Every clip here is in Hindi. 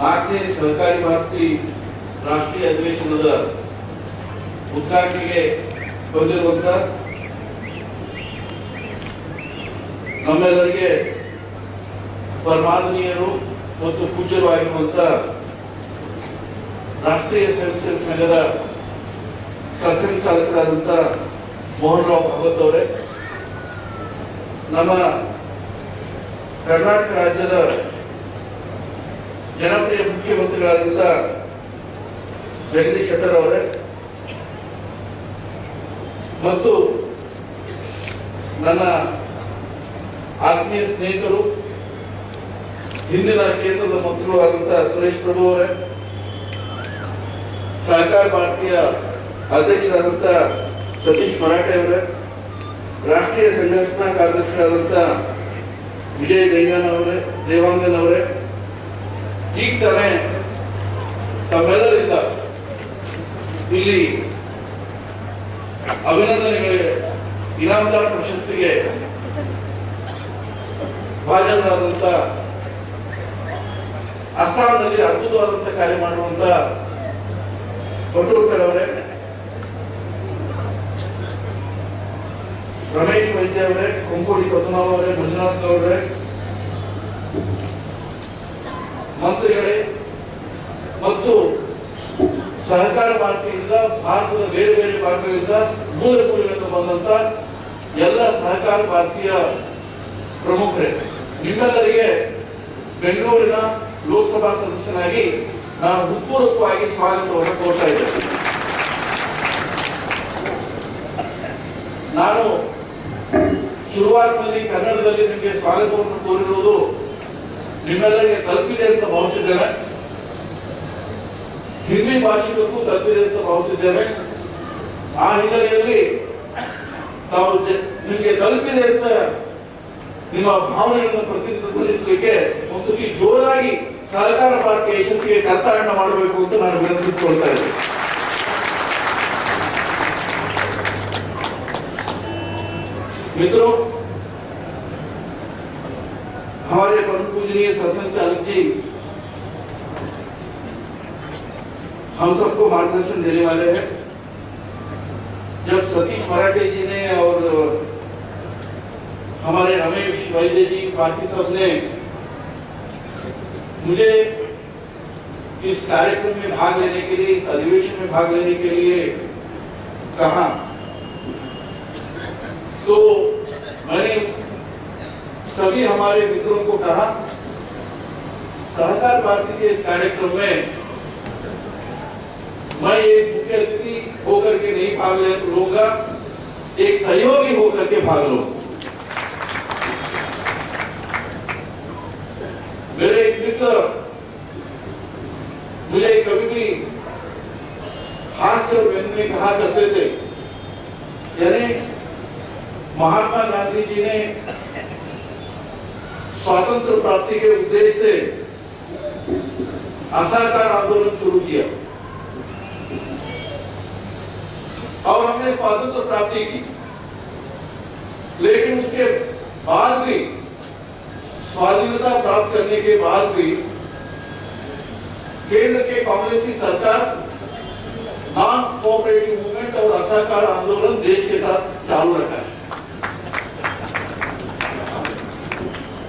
ನಾಲ್ಕನೇ ಸಹಕಾರಿ ಭಾರತಿ ರಾಷ್ಟ್ರೀಯ ಅಧಿವೇಶನದ ಉದ್ಘಾಟನೆಗೆ ಬಂದಿರುವಂತ ನಮ್ಮೆಲ್ಲರಿಗೆ ಪರಮಾದರಣೀಯರು ಮತ್ತು ಪೂಜ್ಯರು ಆಗಿರುವಂತ ರಾಷ್ಟ್ರೀಯ ಸ್ವಯಂ ಸೇವಕ ಸಂಘದ ಸಹಸಂಚಾಲಕರಾದಂಥ ಮೋಹನ್ ರಾವ್ ಭಾಗವತ್ ಅವರೇ, ನಮ್ಮ ಕರ್ನಾಟಕ ರಾಜ್ಯದ ಜನಪ್ರಿಯ ಮುಖ್ಯಮಂತ್ರಿಗಳಾದಂಥ ಜಗದೀಶ್ ಶೆಟ್ಟರ್ ಅವರೇ ಮತ್ತು ನನ್ನ ಆತ್ಮೀಯ ಸ್ನೇಹಿತರು ಹಿಂದಿನ ಕೇಂದ್ರದ ಮಂತ್ರಿಗಳಾದಂಥ ಸುರೇಶ್ ಪ್ರಭು ಅವರೇ, ಸಹಕಾರ ಭಾರತೀಯ ಅಧ್ಯಕ್ಷರಾದಂಥ ಸತೀಶ್ ಮರಾಠೆ ಅವರೇ, ರಾಷ್ಟ್ರೀಯ ಸಂಘಟನಾ ಕಾರ್ಯದರ್ಶಿಯಾದಂಥ ವಿಜಯ್ ದೇವಾಂಗನ್ ಅವರೇ, ಈಗ ತಾನೇ ತಮ್ಮೆಲ್ಲರಿಂದ ಇಲ್ಲಿ ಅಭಿನಂದನೆಗಳಿಗೆ ಇನಾಮದಾರ್ ಪ್ರಶಸ್ತಿಗೆ ಭಾಜನರಾದಂಥ ಅಸ್ಸಾಂನಲ್ಲಿ ಅದ್ಭುತವಾದಂಥ ಕಾರ್ಯ ಮಾಡುವಂತ ಪಟೋಳ್ಕರ್ ಅವರೇ, ರಮೇಶ್ ವೈದ್ಯ ಅವರೇ, ಕೊಂಕೋಡಿ ಪದ್ಮನಾಭ ಅವರೇ, ಮಂಜುನಾಥ್ ಅವರೇ, ಮಂತ್ರಿಗಳೇ ಮತ್ತು ಸಹಕಾರ ಭಾರತಿಯಿಂದ ಭಾರತದ ಬೇರೆ ಬೇರೆ ಭಾಗಗಳಿಂದ ಮೂಲ ಮೂಲೆಗಳಿಂದ ಬಂದಂತ ಎಲ್ಲ ಸಹಕಾರ ಭಾರತೀಯ ಪ್ರಮುಖರೇ, ನಿಮ್ಮೆಲ್ಲರಿಗೆ ಬೆಂಗಳೂರಿನ ಲೋಕಸಭಾ ಸದಸ್ಯನಾಗಿ ನಾನು ಹೃತ್ಪೂರ್ವಕವಾಗಿ ಸ್ವಾಗತವನ್ನು ಕೋರ್ತಾ ಇದ್ದೇನೆ. ನಾನು ಶುರುವಾತಿನಲ್ಲಿ ಕನ್ನಡದಲ್ಲಿ ನಿಮಗೆ ಸ್ವಾಗತವನ್ನು ಕೋರಿರುವುದು ನಿಮ್ಮೆಲ್ಲರಿಗೆ ತಲುಪಿದೆ ಅಂತ ಭಾವಿಸಿದ್ದೇನೆ, ಹಿಂದಿ ಭಾಷಿಕರಿಗೂ ತಲುಪಿದೆ ಅಂತ ಭಾವಿಸಿದ್ದೇನೆ. ಆ ಹಿನ್ನೆಲೆಯಲ್ಲಿ ನಾವು ನಿಮಗೆ ತಲುಪಿದೆ ಅಂತ ನಿಮ್ಮ ಭಾವನೆಗಳನ್ನು ಪ್ರತಿನಿಧಿಸಲಿಕ್ಕೆ ಒಂದು ಜೋರಾಗಿ ಸಹಕಾರ ಭಾರತೀಯ ಯಶಸ್ಸಿಗೆ ಕರ್ತಾಂಡ ಮಾಡಬೇಕು ಅಂತ ನಾನು ವಿನಂತಿಸಿಕೊಳ್ತಾ ಇದ್ದೇನೆ. मित्रों, हमारे परम पूजनीय सरसंघचालक जी हम सबको मार्गदर्शन देने वाले हैं. जब सतीश मराठे जी ने और हमारे रमेश वैद्य जी बाकी सब ने मुझे इस कार्यक्रम में भाग लेने के लिए, इस अधिवेशन में भाग लेने के लिए कहा, तो मैंने सभी हमारे मित्रों को कहा सहकार भारती के इस कार्यक्रम में मैं एक मुख्य अतिथि होकर के नहीं भाग लूंगा, एक सहयोगी होकर के भाग लूंगा. मेरे एक मित्र मुझे कभी भी हास्य और व्यंग में कहा करते थे, यानी महात्मा गांधी जी ने स्वातंत्र प्राप्ति के उद्देश्य से असहकार आंदोलन शुरू किया और हमने स्वातंत्र प्राप्ति की, लेकिन उसके बाद भी, स्वाधीनता प्राप्त करने के बाद भी केंद्र के कांग्रेसी सरकार नॉन कोऑपरेटिव मूवमेंट और असहकार आंदोलन देश के साथ चालू रखा है.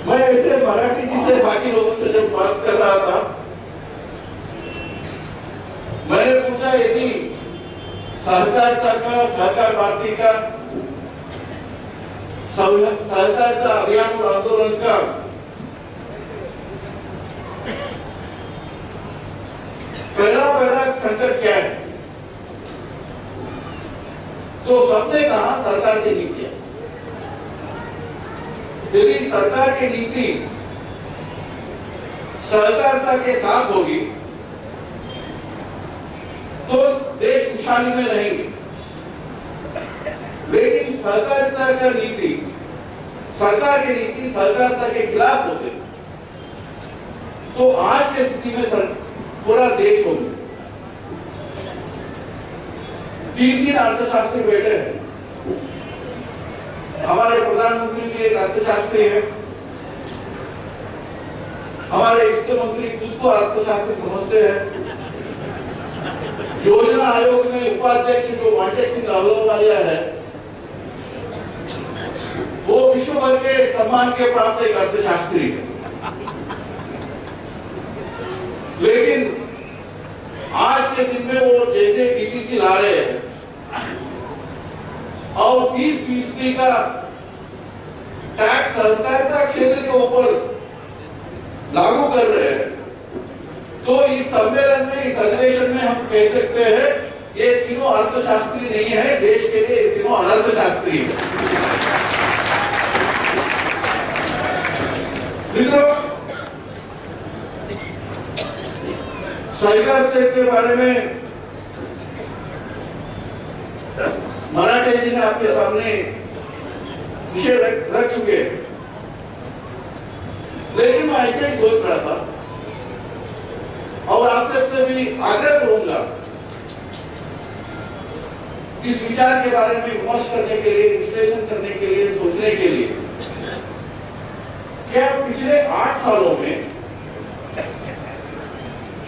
मैं ऐसे मराठी जी से, बाकी लोगों से जब बात कर रहा था, मैंने पूछा यदि सहकारिता का, सहकार भारती का, सहकारिता अभियान और आंदोलन का पहला संकट क्या है, तो सबने कहा सरकार की नीतियां. यदि सरकार की नीति सहकारिता के साथ होगी तो देश खुशहाली में रहेंगे, लेकिन सहकारिता का नीति, सरकार की नीति सहकारिता के खिलाफ होते तो आज की स्थिति में पूरा देश होगा. 3 अर्थशास्त्री बैठे हैं, हमारे प्रधानमंत्री जी एक अर्थशास्त्री है, हमारे वित्त मंत्री खुद को अर्थशास्त्री समझते हैं। योजना आयोग में उपाध्यक्ष जो वांटेक सिंह अहलूवालिया है, वो विश्व भर के सम्मान के प्राप्त एक अर्थशास्त्री है। लेकिन आज के दिन में वो जैसे डीटीसी ला रहे हैं और 30% का टैक्स सहकारिता क्षेत्र के ऊपर लागू कर रहे हैं, तो इस सम्मेलन में, इस अधिवेशन में हम कह सकते हैं ये तीनों अर्थशास्त्री नहीं है, देश के लिए ये तीनों अनर्थशास्त्री है। सहकारिता के बारे में मराठे जी ने आपके सामने विषय रख चुके हैं, लेकिन मैं ऐसे ही सोच रहा था और आप सबसे भी आग्रह करूंगा इस विचार के बारे में विमर्श करने के लिए, विश्लेषण करने के लिए, सोचने के लिए, क्या पिछले 8 सालों में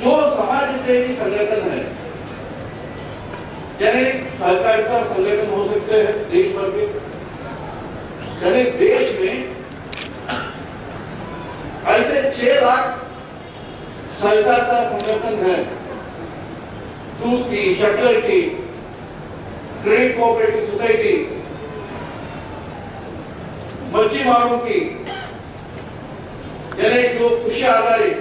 जो समाज सेवी संगठन है, यानी सहकारिता संगठन हो सकते हैं देश भर के, यानी देश में ऐसे 6 लाख सहकारिता संगठन है, दूध की, शक्कर की, क्रेडिट कोऑपरेटिव सोसाइटी, मच्छी मारों की, यानी जो कृषि आधारित,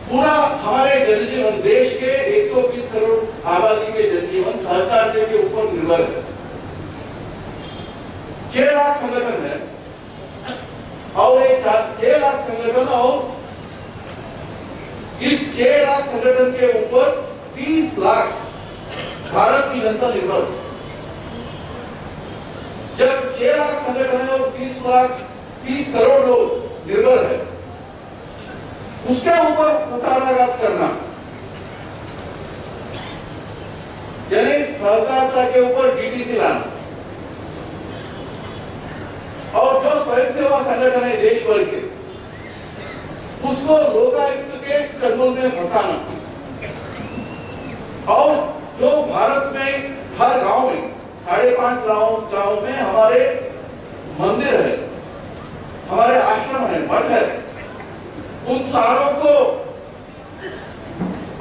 पूरा हमारे जनजीवन, देश के 120 करोड़ आबादी के जनजीवन सहकारिता के ऊपर निर्भर है। 6 लाख संगठन है और ये 6 लाख संगठन, और इस 6 लाख संगठन के ऊपर 30 लाख भारत की जनता निर्भर। जब 6 लाख संगठन है और 30 करोड़ लोग निर्भर है, उसके ऊपर कुठाराघात करना, यानी सहकारिता के ऊपर डीटीसी लाना, और जो स्वयं सेवा संगठन है देश भर के, उसको लोकायुक्त के चंगुल में फंसाना, और जो भारत में हर गांव में 5.5 गांव में हमारे मंदिर है, हमारे आश्रम है, मठ है, उन सारों को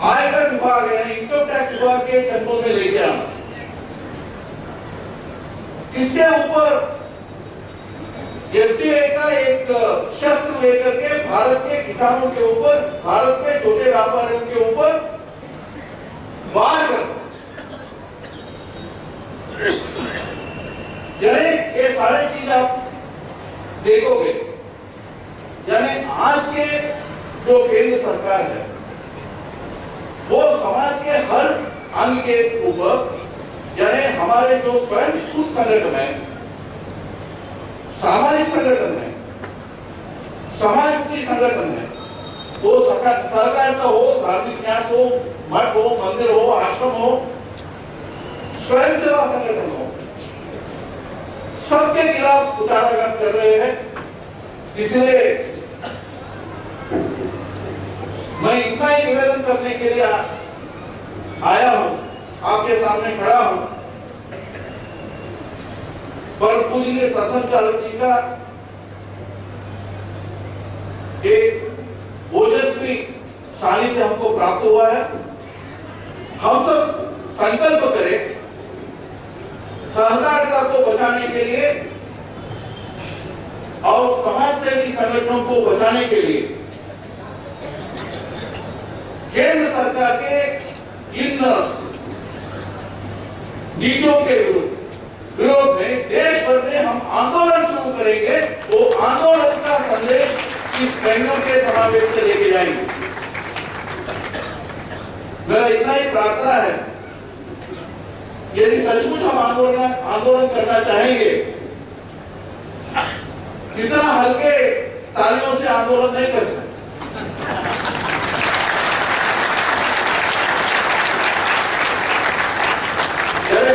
आयकर विभाग यानी इनकम टैक्स विभाग के चंगुल में लेके आना। इसके ऊपर एफडीआई का एक शस्त्र लेकर के भारत के किसानों के ऊपर, भारत के छोटे व्यापारियों के ऊपर वार कर, यानी ये सारी चीज आप देखोगे, यानी आज के जो केंद्र सरकार है वो समाज के हर अंग के ऊपर, यानी हमारे जो स्वयं स्फूर्त संगठन है, सामाजिक संगठन है, समाजमुखी संगठन है, वो सहकारिता हो, धार्मिक न्यास हो, मठ हो, मंदिर हो, आश्रम हो, स्वयं सेवा संगठन हो, सबके खिलाफ कुठाराघात कर रहे हैं। इसलिए मैं इतना ही निवेदन करने के लिए आया हूं, आपके सामने खड़ा हूं। पर पूजनीय सरसंघचालक जी का एक ओजस्वी सानिध्य हमको प्राप्त हुआ है। हम सब संकल्प करें सहकारिता को बचाने के लिए और समाज सेवी संगठनों को बचाने के लिए केंद्र सरकार के इन नीतियों के विरोध में देश भर में हम आंदोलन शुरू करेंगे। वो आंदोलन का संदेश इस बहनों के समावेश से लेके जाएंगे। मेरा इतना ही प्रार्थना है, यदि सचमुच हम आंदोलन करना चाहेंगे, इतना हल्के तालियों से आंदोलन नहीं कर सकते।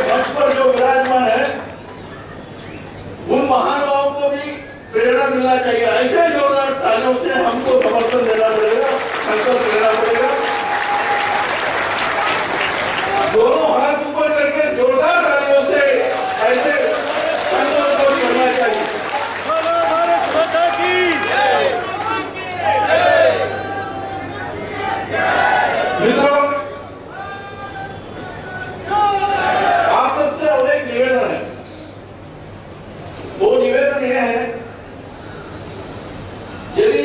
मंच पर जो विराजमान है उन महानुभावों को भी प्रेरणा मिलना चाहिए। ऐसे जोरदार तालियां यदि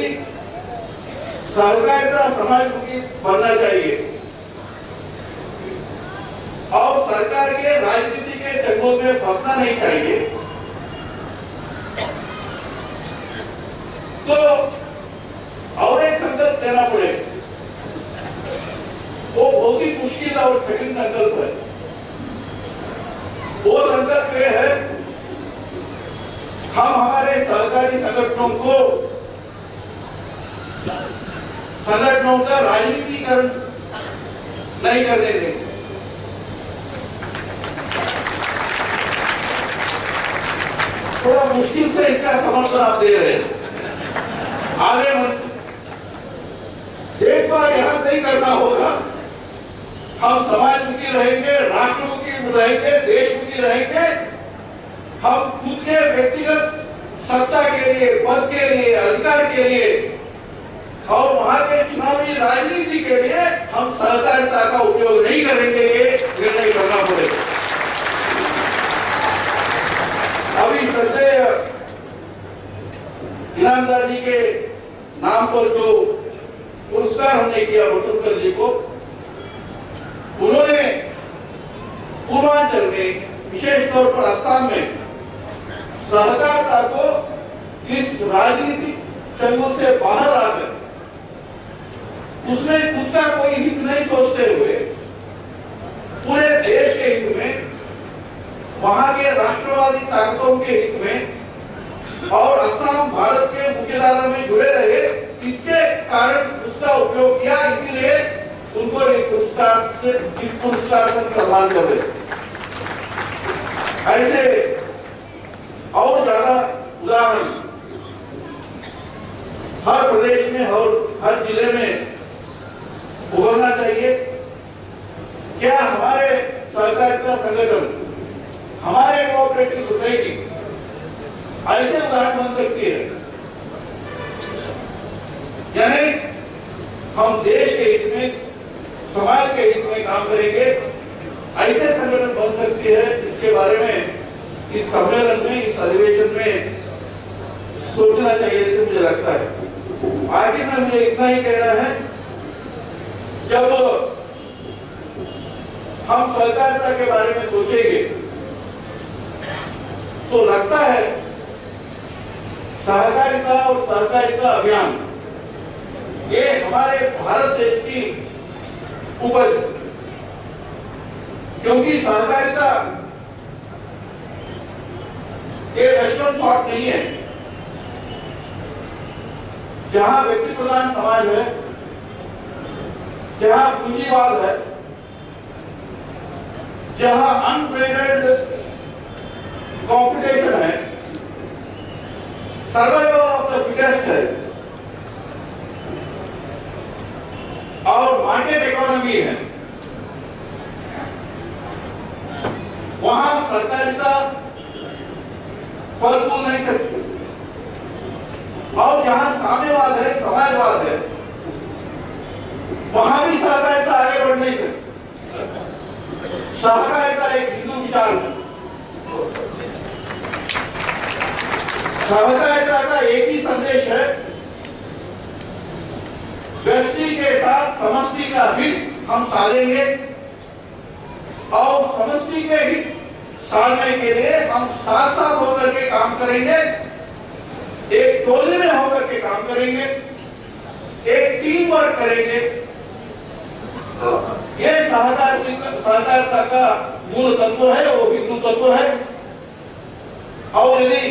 सहकारिता समाजमुखी बनना चाहिए और सरकार के राजनीति के चंगुल में फंसना नहीं चाहिए, तो और एक संकल्प लेना पड़ेगा। वो बहुत ही मुश्किल और कठिन संकल्प है। वो संकल्प ये है, हम हमारे सहकारी संगठनों का राजनीतिकरण नहीं करने देंगे। थोड़ा मुश्किल से इसका समर्थन आप दे रहे हैं। आगे मन से एक बार यहां तय करना होगा, हम समाजमुखी रहेंगे, राष्ट्रमुखी रहेंगे, देशमुखी रहेंगे। हम खुद के व्यक्तिगत सत्ता के लिए, पद के लिए, अधिकार के लिए और वहां के चुनावी राजनीति के लिए हम सहकारिता का उपयोग नहीं करेंगे। ये निर्णय करना पड़ेगा। अभी श्रद्धेय इनामदार जी के नाम पर जो पुरस्कार हमने किया बटुलकर जी को, उन्होंने पूर्वांचल में, विशेष तौर पर असम में सहकारिता को इस राजनीतिक चंगुल से बाहर आकर उसमें खुद का कोई हित नहीं सोचते हुए पूरे देश के हित में, वहां के राष्ट्रवादी ताकतों के हित में और असम भारत के मुख्यधारा में जुड़े रहे, इसके कारण उसका उपयोग किया। इसीलिए उनको इस पुरस्कार से सम्मान कर रहे। ऐसे और ज्यादा उदाहरण हर प्रदेश में और हर जिले में उभरना चाहिए। क्या हमारे सहकारिता संगठन, हमारे कोऑपरेटिव सोसाइटी ऐसे उदाहरण बन सकती है? यानी हम देश के हित में, समाज के हित में काम करेंगे, ऐसे संगठन बन सकती है। इसके बारे में इस सम्मेलन में, इस अधिवेशन में सोचना चाहिए, ऐसे मुझे लगता है। आखिर में मुझे इतना ही कहना है, जब हम सहकारिता के बारे में सोचेंगे तो लगता है सहकारिता और सहकारिता अभियान ये हमारे भारत देश की उपज, क्योंकि सहकारिता ये वेस्टर्न थॉट नहीं है। जहां व्यक्ति प्रधान समाज है, जहां पूंजीवाद है, जहां अनब्रेडेड कंपटीशन है, सर्वाइवल ऑफ द फिटेस्ट है और मार्केट इकोनॉमी है, वहां सहकारिता फल फूल नहीं सकती। और जहां साम्यवाद है, समाजवाद है, वहां भी सहकारिता आगे बढ़ नहीं सकती। सहकारिता एक हिंदू विचार है। सहकारिता का एक ही संदेश है, व्यष्टि के साथ समष्टि का हित हम साधेंगे और समष्टि के हित साधने के लिए हम साथ साथ होकर के काम करेंगे, एक टोली में होकर के काम करेंगे, एक टीम वर्क करेंगे। यह सहकारिता का मूल तत्व है, वो हिंदू तत्व है। और यदि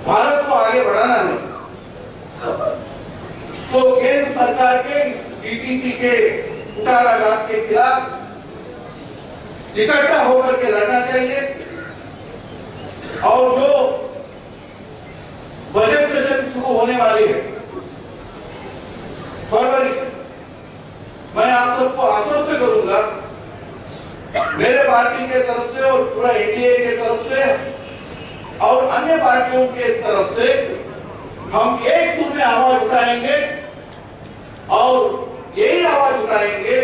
भारत को आगे बढ़ाना है तो केंद्र सरकार के इस बीटीसी के कुटाराघात के खिलाफ इकट्ठा होकर के लड़ना चाहिए। और जो बजट सेशन शुरू होने वाली है फरवरी से, मैं आप सबको आश्वस्त करूंगा, मेरे पार्टी के तरफ से और पूरा एनडीए के तरफ से और अन्य पार्टियों के तरफ से हम एक सुर में आवाज उठाएंगे और यही आवाज उठाएंगे,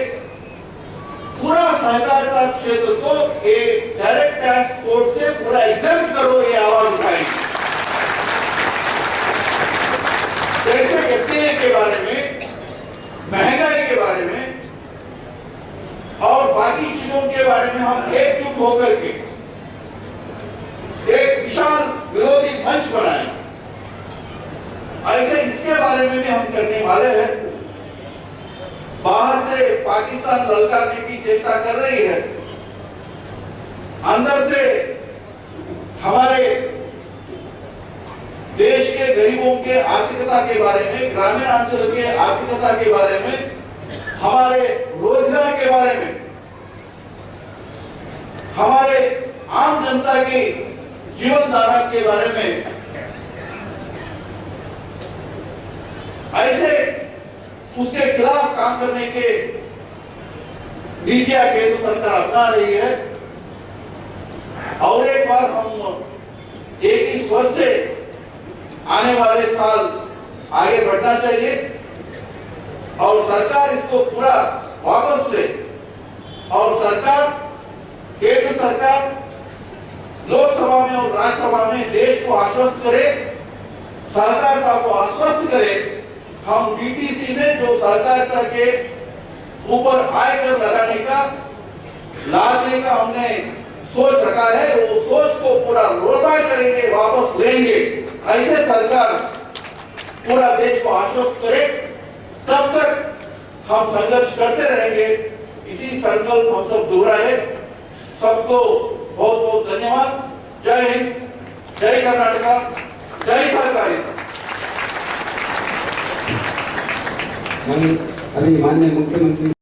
पूरा सहकारिता क्षेत्र को एक डायरेक्ट टैक्स कोड से पूरा एग्जेम्प्ट करो, ये आवाज उठाएंगे। वैसे इसके बारे में भी हम करने वाले हैं। बाहर से पाकिस्तान ललकारने की चेष्टा कर रही है, अंदर से हमारे देश के गरीबों के आर्थिकता के बारे में, ग्रामीण अंचल के आर्थिकता के बारे में, हमारे रोजगार के बारे में, हमारे आम जनता की जीवन धारा के बारे में ऐसे उसके खिलाफ काम करने के नीतियां केंद्र सरकार अपना रही है। और एक बार हम एक ही स्वर से आने वाले साल आगे बढ़ना चाहिए और सरकार इसको पूरा वापस ले और सरकार, केंद्र सरकार लोकसभा में और राज्यसभा में देश को आश्वस्त करे, सहकारिता को आश्वस्त करे। हम डीटीसी में जो सहकारिता के ऊपर आयकर लगाने का, लादने का हमने सोच रखा है, वो सोच को पूरा रोलबैक करेंगे, वापस लेंगे। ऐसे सरकार पूरा देश को आश्वस्त करे, तब तक हम संघर्ष करते रहेंगे। इसी संकल्प हम सब दोहराए। सबको बहुत बहुत धन्यवाद। जय हिंद, जय कर्नाटका, जय सहकारिता। अभी माननीय मुख्यमंत्री